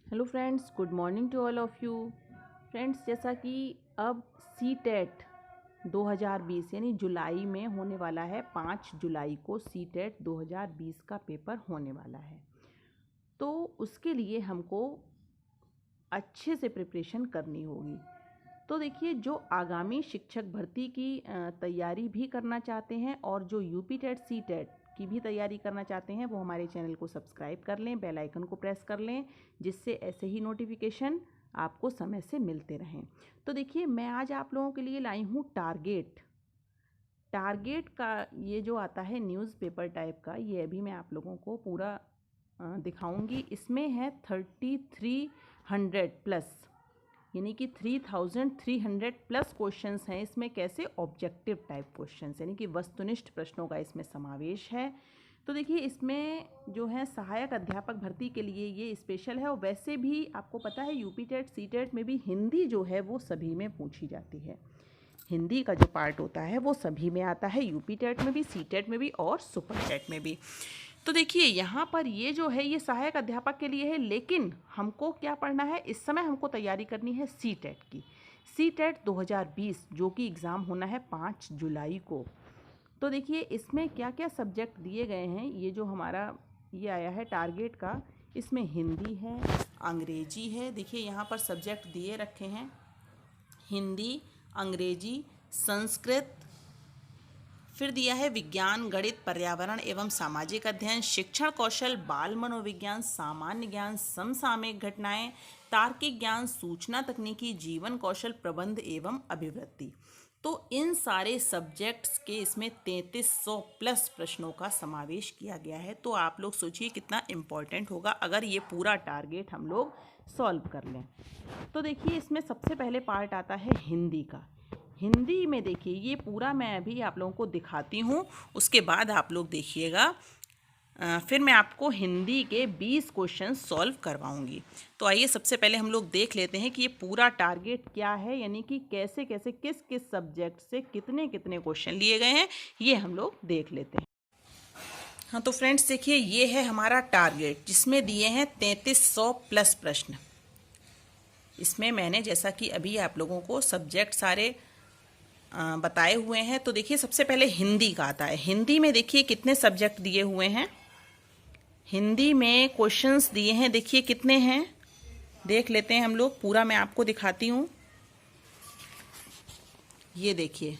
Hello friends, good morning to all of you. Friends, जैसा कि अब सी टेट 2020 यानी जुलाई में होने वाला है। 5 जुलाई को सी टेट 2020 का पेपर होने वाला है। तो उसके लिए हमको अच्छे से प्रिपरेशन करनी होगी। तो देखिए, जो आगामी शिक्षक भर्ती की तैयारी भी करना चाहते हैं और जो यूपी टेट सी टेट की भी तैयारी करना चाहते हैं, वो हमारे चैनल को सब्सक्राइब कर लें, बेल आइकन को प्रेस कर लें, जिससे ऐसे ही नोटिफिकेशन आपको समय से मिलते रहें। तो देखिए, मैं आज आप लोगों के लिए लाई हूँ टारगेट। टारगेट का ये जो आता है न्यूज़पेपर टाइप का, ये अभी मैं आप लोगों को पूरा दिखाऊंगी। इसमें है 3300 प्लस, यानी कि 3300 प्लस क्वेश्चंस हैं इसमें। कैसे? ऑब्जेक्टिव टाइप क्वेश्चंस, यानी कि वस्तुनिष्ठ प्रश्नों का इसमें समावेश है। तो देखिए, इसमें जो है सहायक अध्यापक भर्ती के लिए ये स्पेशल है। और वैसे भी आपको पता है यूपी टेट सी टेट में भी हिंदी जो है वो सभी में पूछी जाती है। हिंदी का जो पार्ट होता है वो सभी में आता है, यूपी टेट में भी, सी टेट में भी और सुपर टेट में भी। तो देखिए, यहाँ पर ये जो है ये सहायक अध्यापक के लिए है, लेकिन हमको क्या पढ़ना है इस समय? हमको तैयारी करनी है सी टेट की। सी टेट 2020 जो कि एग्ज़ाम होना है 5 जुलाई को। तो देखिए, इसमें क्या क्या सब्जेक्ट दिए गए हैं। ये जो हमारा ये आया है टारगेट का, इसमें हिंदी है, अंग्रेजी है। देखिए, यहाँ पर सब्जेक्ट दिए रखे हैं: हिंदी, अंग्रेजी, संस्कृत, फिर दिया है विज्ञान, गणित, पर्यावरण एवं सामाजिक अध्ययन, शिक्षण कौशल, बाल मनोविज्ञान, सामान्य ज्ञान, समसामयिक घटनाएं, तार्किक ज्ञान, सूचना तकनीकी, जीवन कौशल, प्रबंध एवं अभिवृत्ति। तो इन सारे सब्जेक्ट्स के इसमें 3300 प्लस प्रश्नों का समावेश किया गया है। तो आप लोग सोचिए कितना इम्पोर्टेंट होगा अगर ये पूरा टारगेट हम लोग सॉल्व कर लें। तो देखिए, इसमें सबसे पहले पार्ट आता है हिंदी का। हिंदी में देखिए, ये पूरा मैं अभी आप लोगों को दिखाती हूँ, उसके बाद आप लोग देखिएगा। फिर मैं आपको हिंदी के 20 क्वेश्चन सॉल्व करवाऊंगी। तो आइए सबसे पहले हम लोग देख लेते हैं कि ये पूरा टारगेट क्या है, यानी कि कैसे कैसे किस किस सब्जेक्ट से कितने कितने क्वेश्चन लिए गए हैं, ये हम लोग देख लेते हैं। हाँ, तो फ्रेंड्स देखिए, ये है हमारा टारगेट जिसमें दिए हैं 3300 प्लस प्रश्न। इसमें मैंने जैसा कि अभी आप लोगों को सब्जेक्ट सारे बताए हुए हैं। तो देखिए, सबसे पहले हिंदी का आता है। हिंदी में देखिए कितने सब्जेक्ट दिए हुए हैं। हिंदी में क्वेश्चंस दिए हैं, देखिए कितने हैं, देख लेते हैं हम लोग। पूरा मैं आपको दिखाती हूँ। ये देखिए,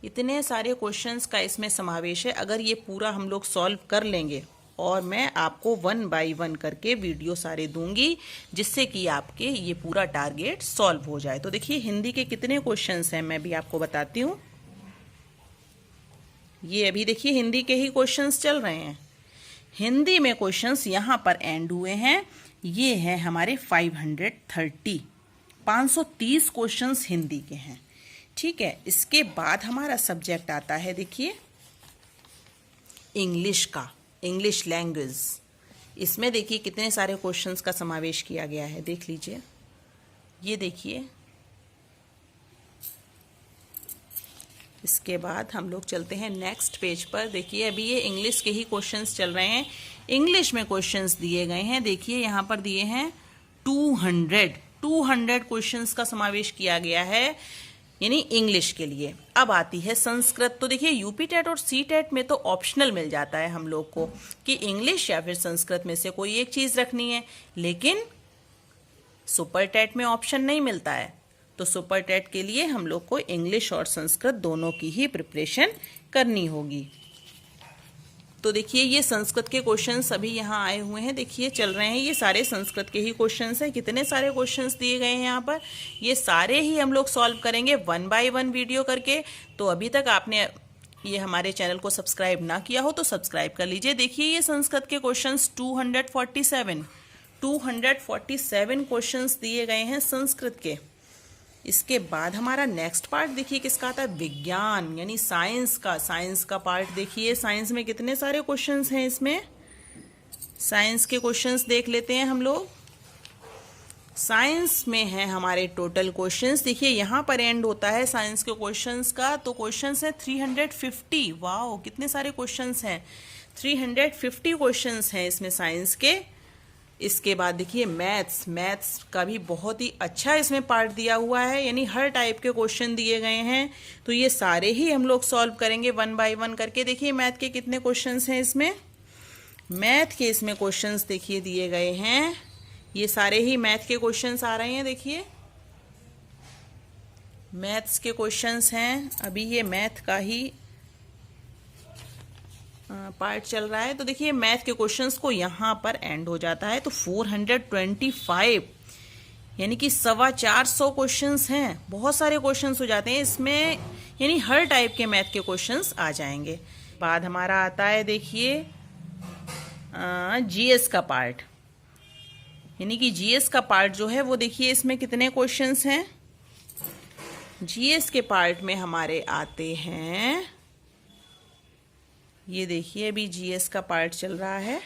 इतने सारे क्वेश्चंस का इसमें समावेश है। अगर ये पूरा हम लोग सॉल्व कर लेंगे, और मैं आपको 1 बाय 1 करके वीडियो सारे दूंगी, जिससे कि आपके ये पूरा टारगेट सॉल्व हो जाए। तो देखिए, हिंदी के कितने क्वेश्चंस हैं मैं भी आपको बताती हूँ। ये अभी देखिए हिंदी के ही क्वेश्चंस चल रहे हैं। हिंदी में क्वेश्चंस यहाँ पर एंड हुए हैं। ये है हमारे 530 क्वेश्चंस हिंदी के हैं। ठीक है, इसके बाद हमारा सब्जेक्ट आता है, देखिए इंग्लिश का, इंग्लिश लैंग्वेज। इसमें देखिए कितने सारे क्वेश्चंस का समावेश किया गया है, देख लीजिए। ये देखिए, इसके बाद हम लोग चलते हैं नेक्स्ट पेज पर। देखिए, अभी ये इंग्लिश के ही क्वेश्चंस चल रहे हैं। इंग्लिश में क्वेश्चंस दिए गए हैं, देखिए यहाँ पर दिए हैं 200 क्वेश्चंस का समावेश किया गया है, यानी इंग्लिश के लिए। अब आती है संस्कृत। तो देखिए, यूपी टेट और सी टेट में तो ऑप्शनल मिल जाता है हम लोग को कि इंग्लिश या फिर संस्कृत में से कोई एक चीज़ रखनी है, लेकिन सुपर टेट में ऑप्शन नहीं मिलता है। तो सुपर टेट के लिए हम लोग को इंग्लिश और संस्कृत दोनों की ही प्रिपरेशन करनी होगी। तो देखिए, ये संस्कृत के क्वेश्चंस अभी यहाँ आए हुए हैं, देखिए चल रहे हैं। ये सारे संस्कृत के ही क्वेश्चंस हैं। कितने सारे क्वेश्चंस दिए गए हैं यहाँ पर, ये सारे ही हम लोग सॉल्व करेंगे 1 बाय 1 वीडियो करके। तो अभी तक आपने ये हमारे चैनल को सब्सक्राइब ना किया हो तो सब्सक्राइब कर लीजिए। देखिए, ये संस्कृत के क्वेश्चंस 247 क्वेश्चंस दिए गए हैं संस्कृत के। इसके बाद हमारा नेक्स्ट पार्ट देखिए किसका आता है, विज्ञान यानी साइंस का। साइंस का पार्ट देखिए, साइंस में कितने सारे क्वेश्चंस हैं इसमें। साइंस के क्वेश्चंस देख लेते हैं हम लोग। साइंस में है हमारे टोटल क्वेश्चंस, देखिए यहाँ पर एंड होता है साइंस के क्वेश्चंस का। तो क्वेश्चंस है 350। वाओ, कितने सारे क्वेश्चंस हैं, 350 क्वेश्चंस हैं इसमें साइंस के। इसके बाद देखिए मैथ्स का भी बहुत ही अच्छा इसमें पार्ट दिया हुआ है, यानी हर टाइप के क्वेश्चन दिए गए हैं। तो ये सारे ही हम लोग सॉल्व करेंगे वन बाय वन करके। देखिए मैथ के कितने क्वेश्चंस हैं इसमें, मैथ के इसमें क्वेश्चंस देखिए दिए गए हैं, ये सारे ही मैथ के क्वेश्चंस आ रहे हैं। देखिए मैथ्स के क्वेश्चंस हैं, अभी ये मैथ का ही पार्ट चल रहा है। तो देखिए मैथ के क्वेश्चंस को यहाँ पर एंड हो जाता है। तो 425 यानी कि 425 क्वेश्चंस हैं, बहुत सारे क्वेश्चंस हो जाते हैं इसमें, यानी हर टाइप के मैथ के क्वेश्चंस आ जाएंगे। बाद हमारा आता है देखिए जीएस का पार्ट, यानी कि जीएस का पार्ट जो है वो देखिए इसमें कितने क्वेश्चंस हैं। जीएस के पार्ट में हमारे आते हैं, ये देखिए अभी जीएस का पार्ट चल रहा है,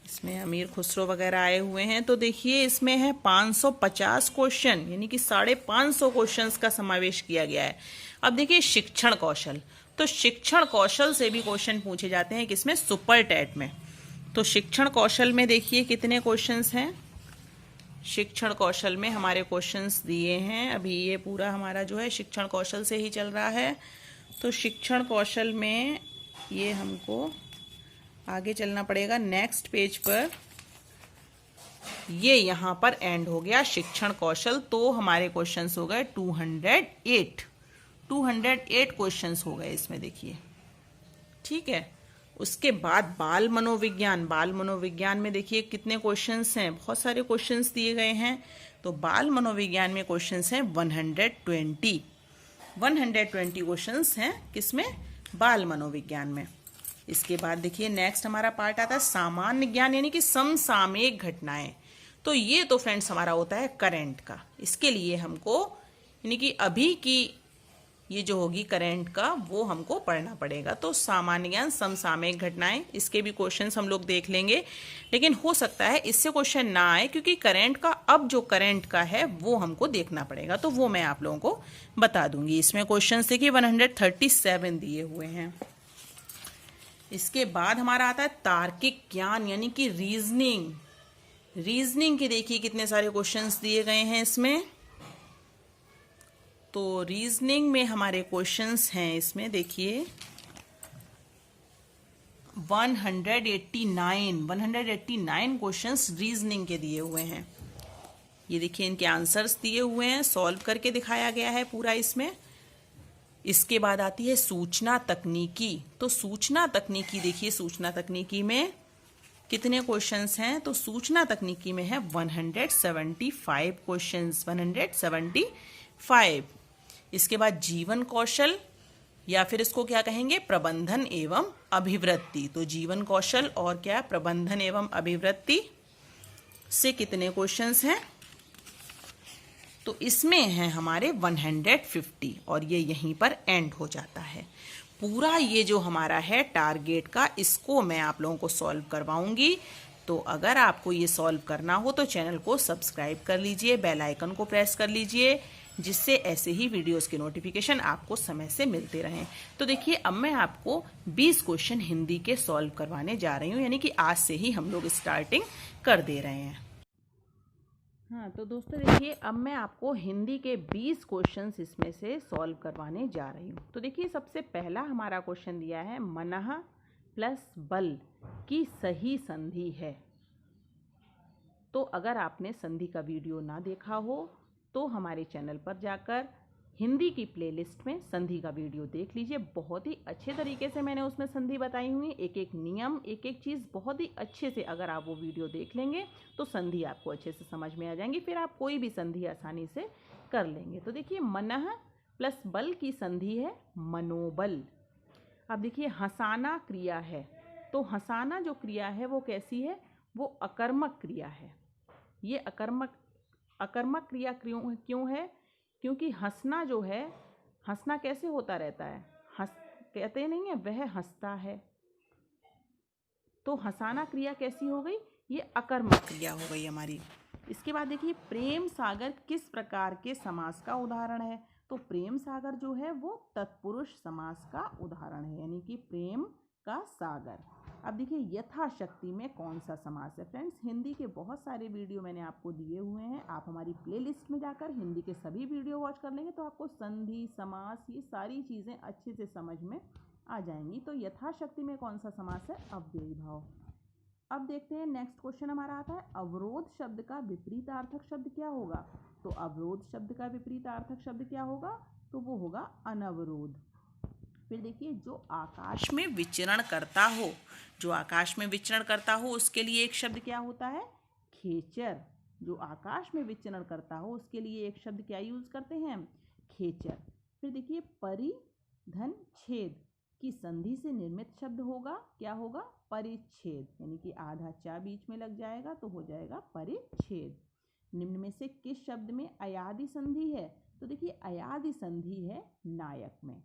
इसमें अमीर खुसरो वगैरह आए हुए हैं। तो देखिए इसमें है 550 क्वेश्चन, यानी कि 550 क्वेश्चंस का समावेश किया गया है। अब देखिए शिक्षण कौशल, तो शिक्षण कौशल से भी क्वेश्चन पूछे जाते हैं किसमें, सुपर टेट में। तो शिक्षण कौशल में देखिए कितने क्वेश्चंस हैं, शिक्षण कौशल में हमारे क्वेश्चंस दिए हैं। अभी ये पूरा हमारा जो है शिक्षण कौशल से ही चल रहा है। तो शिक्षण कौशल में ये हमको आगे चलना पड़ेगा नेक्स्ट पेज पर, ये यहाँ पर एंड हो गया शिक्षण कौशल। तो हमारे क्वेश्चंस हो गए 208 क्वेश्चंस हो गए इसमें देखिए, ठीक है। उसके बाद बाल मनोविज्ञान, बाल मनोविज्ञान में देखिए कितने क्वेश्चंस हैं, बहुत सारे क्वेश्चंस दिए गए हैं। तो बाल मनोविज्ञान में क्वेश्चंस हैं 120 क्वेश्चंस हैं किसमें, बाल मनोविज्ञान में। इसके बाद देखिए नेक्स्ट हमारा पार्ट आता है सामान्य ज्ञान, यानी कि समसामयिक घटनाएं। तो ये तो फ्रेंड्स हमारा होता है करंट का, इसके लिए हमको यानी कि अभी की ये जो होगी करंट का वो हमको पढ़ना पड़ेगा। तो सामान्य ज्ञान समसामयिक घटनाएं, इसके भी क्वेश्चंस हम लोग देख लेंगे, लेकिन हो सकता है इससे क्वेश्चन ना आए, क्योंकि करंट का अब जो करंट का है वो हमको देखना पड़ेगा। तो वो मैं आप लोगों को बता दूंगी। इसमें क्वेश्चंस देखिए 137 दिए हुए हैं। इसके बाद हमारा आता है तार्किक ज्ञान, यानी कि रीजनिंग के देखिए कितने सारे क्वेश्चंस दिए गए हैं इसमें। तो रीजनिंग में हमारे क्वेश्चंस हैं इसमें देखिए 189 क्वेश्चंस रीजनिंग के दिए हुए हैं। ये देखिए इनके आंसर्स दिए हुए हैं, सॉल्व करके दिखाया गया है पूरा इसमें। इसके बाद आती है सूचना तकनीकी। तो सूचना तकनीकी देखिए, सूचना तकनीकी में कितने क्वेश्चंस हैं, तो सूचना तकनीकी में है 175 क्वेश्चंस, 175। इसके बाद जीवन कौशल, या फिर इसको क्या कहेंगे, प्रबंधन एवं अभिवृत्ति। तो जीवन कौशल और क्या, प्रबंधन एवं अभिवृत्ति से कितने क्वेश्चंस हैं, तो इसमें हैं हमारे 150, और ये यहीं पर एंड हो जाता है। पूरा ये जो हमारा है टारगेट का, इसको मैं आप लोगों को सॉल्व करवाऊंगी। तो अगर आपको ये सॉल्व करना हो तो चैनल को सब्सक्राइब कर लीजिए, बेल आइकन को प्रेस कर लीजिए, जिससे ऐसे ही वीडियोस के नोटिफिकेशन आपको समय से मिलते रहें। तो देखिए अब मैं आपको 20 क्वेश्चन हिंदी के सॉल्व करवाने जा रही हूँ, यानी कि आज से ही हम लोग स्टार्टिंग कर दे रहे हैं। हाँ तो दोस्तों देखिए अब मैं आपको हिंदी के 20 क्वेश्चंस इसमें से सॉल्व करवाने जा रही हूँ। तो देखिए सबसे पहला हमारा क्वेश्चन दिया है मनः प्लस बल की सही संधि है। तो अगर आपने संधि का वीडियो ना देखा हो तो हमारे चैनल पर जाकर हिंदी की प्लेलिस्ट में संधि का वीडियो देख लीजिए। बहुत ही अच्छे तरीके से मैंने उसमें संधि बताई हुई, एक एक नियम, एक एक चीज़ बहुत ही अच्छे से अगर आप वो वीडियो देख लेंगे तो संधि आपको अच्छे से समझ में आ जाएंगी, फिर आप कोई भी संधि आसानी से कर लेंगे। तो देखिए मनः प्लस बल की संधि है मनोबल। अब देखिए हंसाना क्रिया है, तो हंसाना जो क्रिया है वो कैसी है, वो अकर्मक क्रिया है। ये अकर्मक क्रिया क्यों है, क्योंकि हंसना जो है, हंसना कैसे होता रहता है, कहते नहीं है वह हंसता है। तो हंसाना क्रिया कैसी हो गई, ये अकर्मक क्रिया हो गई हमारी। इसके बाद देखिए प्रेम सागर किस प्रकार के समास का उदाहरण है। तो प्रेम सागर जो है वो तत्पुरुष समास का उदाहरण है, यानी कि प्रेम का सागर। अब देखिए यथाशक्ति में कौन सा समास है। फ्रेंड्स हिंदी के बहुत सारे वीडियो मैंने आपको दिए हुए हैं, आप हमारी प्लेलिस्ट में जाकर हिंदी के सभी वीडियो वॉच कर लेंगे तो आपको संधि समास ये सारी चीज़ें अच्छे से समझ में आ जाएंगी। तो यथाशक्ति में कौन सा समास है, अव्ययी भाव। अब देखते हैं नेक्स्ट क्वेश्चन हमारा आता है अवरोध शब्द का विपरीतार्थक शब्द क्या होगा। तो अवरोध शब्द का विपरीतार्थक शब्द क्या होगा, तो वो होगा अनवरोध। फिर देखिए जो आकाश में विचरण करता हो, जो आकाश में विचरण करता हो उसके लिए एक शब्द क्या होता है, खेचर। जो आकाश में विचरण करता हो उसके लिए एक शब्द क्या यूज करते हैं हम, खेचर। फिर देखिए परिधन छेद की संधि से निर्मित शब्द होगा, क्या होगा, परिच्छेद, यानी कि आधा चा बीच में लग जाएगा तो हो जाएगा परिच्छेद। निम्न में से किस शब्द में अयादि संधि है, तो देखिए अयादि संधि है नायक में।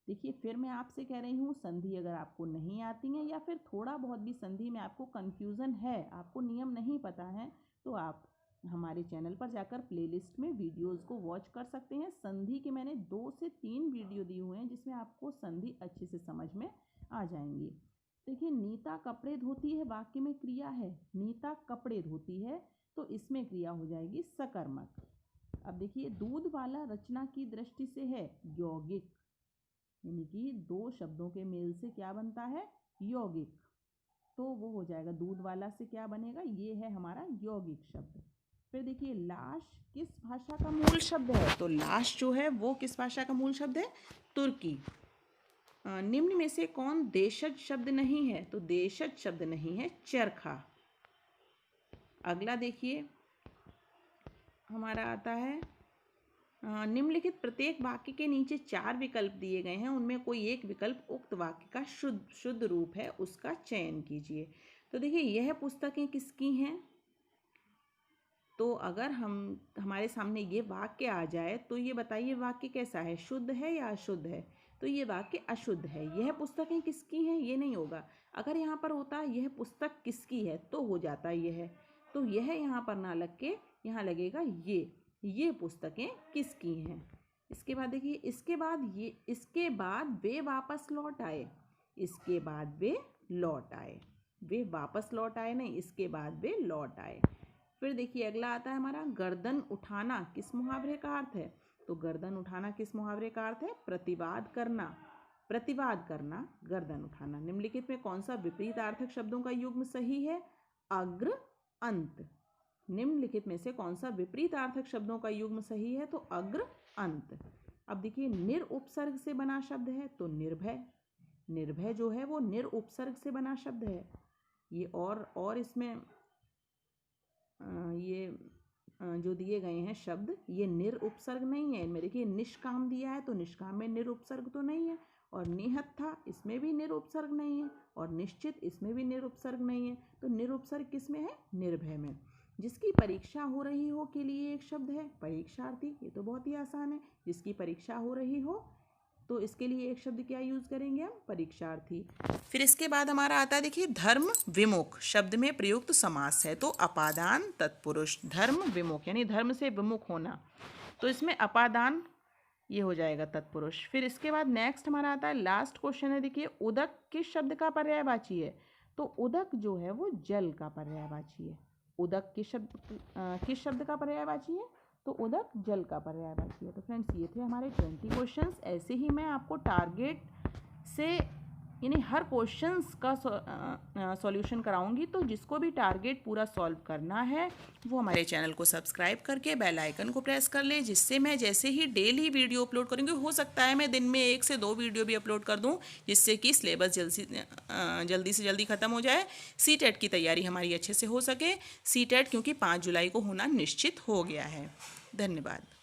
देखिए फिर मैं आपसे कह रही हूँ संधि अगर आपको नहीं आती है या फिर थोड़ा बहुत भी संधि में आपको कंफ्यूजन है, आपको नियम नहीं पता है, तो आप हमारे चैनल पर जाकर प्लेलिस्ट में वीडियोस को वॉच कर सकते हैं। संधि के मैंने 2 से 3 वीडियो दिए हुए हैं जिसमें आपको संधि अच्छे से समझ में आ जाएंगी। देखिए नीता कपड़े धोती है वाक्य में क्रिया है, नीता कपड़े धोती है तो इसमें क्रिया हो जाएगी सकर्मक। अब देखिए दूध वाला रचना की दृष्टि से है यौगिक, यानी कि 2 शब्दों के मेल से क्या बनता है, यौगिक, तो वो हो जाएगा दूध वाला से क्या बनेगा, ये है हमारा यौगिक शब्द। फिर देखिए लाश किस भाषा का मूल शब्द है, तो लाश जो है वो किस भाषा का मूल शब्द है, तुर्की। निम्न में से कौन देशज शब्द नहीं है, तो देशज शब्द नहीं है चरखा। अगला देखिए हमारा आता है निम्नलिखित प्रत्येक वाक्य के नीचे 4 विकल्प दिए गए हैं, उनमें कोई एक विकल्प उक्त वाक्य का शुद्ध रूप है उसका चयन कीजिए। तो देखिए यह पुस्तकें किसकी हैं, तो अगर हमारे सामने ये वाक्य आ जाए तो ये बताइए वाक्य कैसा है, शुद्ध है या अशुद्ध है, तो ये वाक्य अशुद्ध है। यह पुस्तकें किसकी हैं, ये नहीं होगा। अगर यहाँ पर होता यह पुस्तक किसकी है तो हो जाता यह, तो यह यहाँ पर ना लग के यहाँ लगेगा ये पुस्तकें किसकी हैं। इसके बाद देखिए इसके बाद वे वापस लौट आए, इसके बाद वे लौट आए, वे वापस लौट आए नहीं, इसके बाद वे लौट आए। फिर देखिए अगला आता है हमारा गर्दन उठाना किस मुहावरे का अर्थ है, तो गर्दन उठाना किस मुहावरे का अर्थ है, प्रतिवाद करना, प्रतिवाद करना गर्दन उठाना। निम्नलिखित में कौन सा विपरीतार्थक शब्दों का युग्म सही है, अग्र अंत। निम्नलिखित में से कौन सा विपरीतार्थक शब्दों का युग्म सही है, तो अग्र अंत। अब देखिए निर उपसर्ग से बना शब्द है, तो निर्भय, निर्भय जो है वो निर उपसर्ग से बना शब्द है। ये और इसमें ये जो दिए गए हैं शब्द ये निर उपसर्ग नहीं है। इनमें देखिए निष्काम दिया है तो निष्काम में निर उपसर्ग तो नहीं है, और निहत था इसमें भी निर उपसर्ग नहीं है, और निश्चित इसमें भी निर उपसर्ग नहीं है। तो निर उपसर्ग किस में है, निर्भय में। जिसकी परीक्षा हो रही हो के लिए एक शब्द है परीक्षार्थी, ये तो बहुत ही आसान है, जिसकी परीक्षा हो रही हो तो इसके लिए एक शब्द क्या यूज करेंगे हम, परीक्षार्थी। फिर इसके बाद हमारा आता है देखिए धर्म विमुख शब्द में प्रयुक्त समास है, तो अपादान तत्पुरुष, धर्म विमुख यानी धर्म से विमुख होना, तो इसमें अपादान ये हो जाएगा तत्पुरुष। फिर इसके बाद नेक्स्ट हमारा आता है लास्ट क्वेश्चन है, देखिए उदक किस शब्द का पर्यायवाची है, तो उदक जो है वो जल का पर्यायवाची है। उदक किस शब्द का पर्यायवाची है, तो उदक जल का पर्यायवाची है। तो फ्रेंड्स ये थे हमारे 20 क्वेश्चंस। ऐसे ही मैं आपको टारगेट से यानी हर क्वेश्चंस का सॉल्यूशन कराऊंगी, तो जिसको भी टारगेट पूरा सॉल्व करना है वो हमारे चैनल को सब्सक्राइब करके बेल आइकन को प्रेस कर ले, जिससे मैं जैसे ही डेली वीडियो अपलोड करूंगी, हो सकता है मैं दिन में 1 से 2 वीडियो भी अपलोड कर दूं, जिससे कि सिलेबस जल्दी से जल्दी ख़त्म हो जाए, सीटेट की तैयारी हमारी अच्छे से हो सके। सीटेट क्योंकि 5 जुलाई को होना निश्चित हो गया है। धन्यवाद।